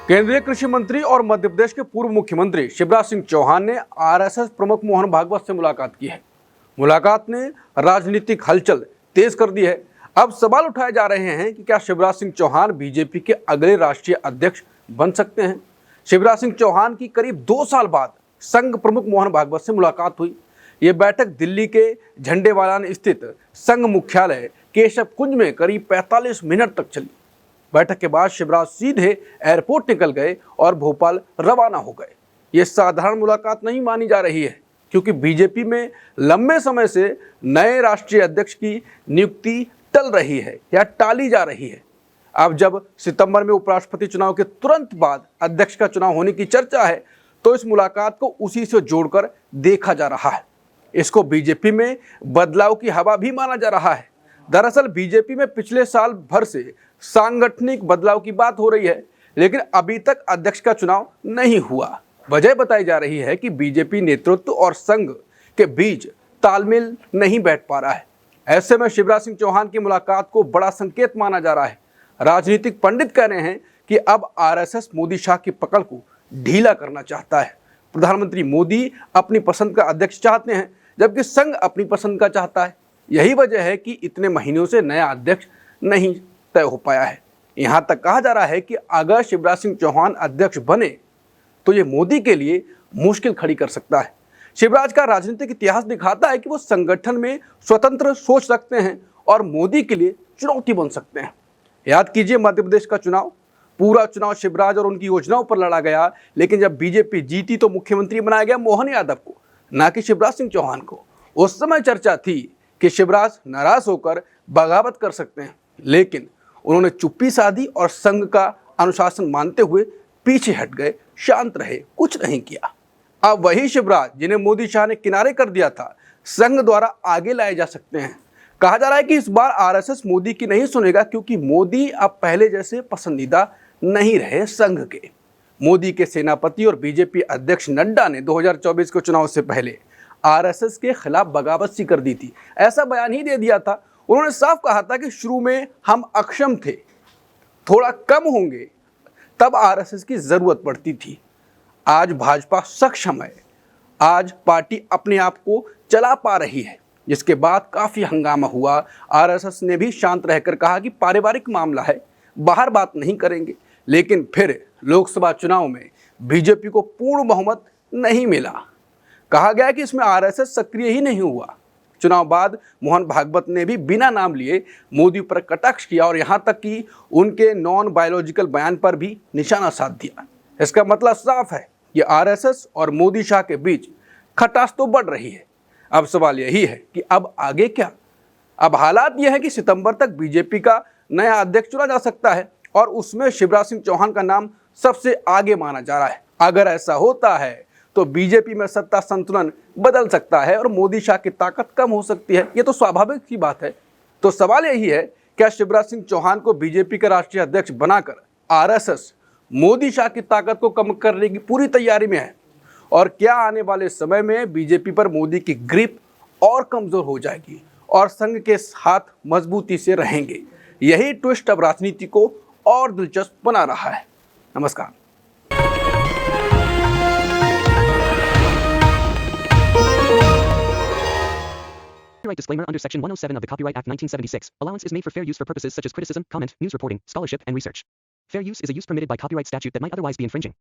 केंद्रीय कृषि मंत्री और मध्य प्रदेश के पूर्व मुख्यमंत्री शिवराज सिंह चौहान ने आरएसएस प्रमुख मोहन भागवत से मुलाकात की है। मुलाकात ने राजनीतिक हलचल तेज कर दी है। अब सवाल उठाए जा रहे हैं कि क्या शिवराज सिंह चौहान बीजेपी के अगले राष्ट्रीय अध्यक्ष बन सकते हैं। शिवराज सिंह चौहान की करीब 2 साल बाद संघ प्रमुख मोहन भागवत से मुलाकात हुई। ये बैठक दिल्ली के झंडेवालान स्थित संघ मुख्यालय केशव कुंज में करीब 45 मिनट तक चली। बैठक के बाद शिवराज सीधे एयरपोर्ट निकल गए और भोपाल रवाना हो गए। ये साधारण मुलाकात नहीं मानी जा रही है, क्योंकि बीजेपी में लंबे समय से नए राष्ट्रीय अध्यक्ष की नियुक्ति टल रही है या टाली जा रही है। अब जब सितंबर में उपराष्ट्रपति चुनाव के तुरंत बाद अध्यक्ष का चुनाव होने की चर्चा है, तो इस मुलाकात को उसी से जोड़कर देखा जा रहा है। इसको बीजेपी में बदलाव की हवा भी माना जा रहा है। दरअसल बीजेपी में पिछले साल भर से सांगठनिक बदलाव की बात हो रही है, लेकिन अभी तक अध्यक्ष का चुनाव नहीं हुआ। वजह बताई जा रही है कि बीजेपी नेतृत्व और संघ के बीच तालमेल नहीं बैठ पा रहा है। ऐसे में शिवराज सिंह चौहान की मुलाकात को बड़ा संकेत माना जा रहा है। राजनीतिक पंडित कह रहे हैं कि अब आरएसएस मोदी शाह की पकड़ को ढीला करना चाहता है। प्रधानमंत्री मोदी अपनी पसंद का अध्यक्ष चाहते हैं, जबकि संघ अपनी पसंद का चाहता है। यही वजह है कि इतने महीनों से नया अध्यक्ष नहीं तय हो पाया है। यहां तक कहा जा रहा है कि अगर शिवराज सिंह चौहान अध्यक्ष बने तो ये मोदी के लिए मुश्किल खड़ी कर सकता है। शिवराज का राजनीतिक इतिहास दिखाता है कि वो संगठन में स्वतंत्र सोच रखते हैं और मोदी के लिए चुनौती बन सकते हैं। याद कीजिए, मध्य प्रदेश का चुनाव, पूरा चुनाव शिवराज और उनकी योजनाओं पर लड़ा गया, लेकिन जब बीजेपी जीती तो मुख्यमंत्री बनाया गया मोहन यादव को, ना कि शिवराज सिंह चौहान को। उस समय चर्चा थी कि शिवराज नाराज होकर बगावत कर सकते हैं, लेकिन उन्होंने चुप्पी साधी और संघ का अनुशासन मानते हुए पीछे हट गए, शांत रहे, कुछ नहीं किया। अब वही शिवराज जिन्हें मोदी शाह ने किनारे कर दिया था, संघ द्वारा आगे लाए जा सकते हैं। कहा जा रहा है कि इस बार आरएसएस मोदी की नहीं सुनेगा, क्योंकि मोदी अब पहले जैसे पसंदीदा नहीं रहे संघ के। मोदी के सेनापति और बीजेपी अध्यक्ष नड्डा ने 2024 के चुनाव से पहले आरएसएस के खिलाफ बगावत सी कर दी थी। ऐसा बयान ही दे दिया था। उन्होंने साफ कहा था कि शुरू में हम अक्षम थे, थोड़ा कम होंगे, तब आरएसएस की जरूरत पड़ती थी। आज भाजपा सक्षम है, आज पार्टी अपने आप को चला पा रही है, जिसके बाद काफी हंगामा हुआ। आरएसएस ने भी शांत रहकर कहा कि पारिवारिक मामला है, बाहर बात नहीं करेंगे। लेकिन फिर लोकसभा चुनाव में बीजेपी को पूर्ण बहुमत नहीं मिला। कहा गया कि इसमें आरएसएस सक्रिय ही नहीं हुआ। चुनाव बाद मोहन भागवत ने भी बिना नाम लिए मोदी पर कटाक्ष किया और यहां तक कि उनके नॉन बायोलॉजिकल बयान पर भी निशाना साध दिया। इसका मतलब साफ है कि आरएसएस और मोदी शाह के बीच खटास तो बढ़ रही है। अब सवाल यही है कि अब आगे क्या। अब हालात यह है कि सितंबर तक बीजेपी का नया अध्यक्ष चुना जा सकता है और उसमें शिवराज सिंह चौहान का नाम सबसे आगे माना जा रहा है। अगर ऐसा होता है तो बीजेपी में सत्ता संतुलन बदल सकता है और मोदी शाह की ताकत कम हो सकती है। ये तो स्वाभाविक सी बात है। तो सवाल यही है, क्या शिवराज सिंह चौहान को बीजेपी का राष्ट्रीय अध्यक्ष बनाकर आरएसएस मोदी शाह की ताकत को कम करने की पूरी तैयारी में है, और क्या आने वाले समय में बीजेपी पर मोदी की ग्रिप और कमजोर हो जाएगी और संघ के हाथ मजबूती से रहेंगे। यही ट्विस्ट अब राजनीति को और दिलचस्प बना रहा है। नमस्कार। Copyright disclaimer under Section 107 of the Copyright Act 1976. Allowance is made for fair use for purposes such as criticism, comment, news reporting, scholarship, and research. Fair use is a use permitted by copyright statute that might otherwise be infringing.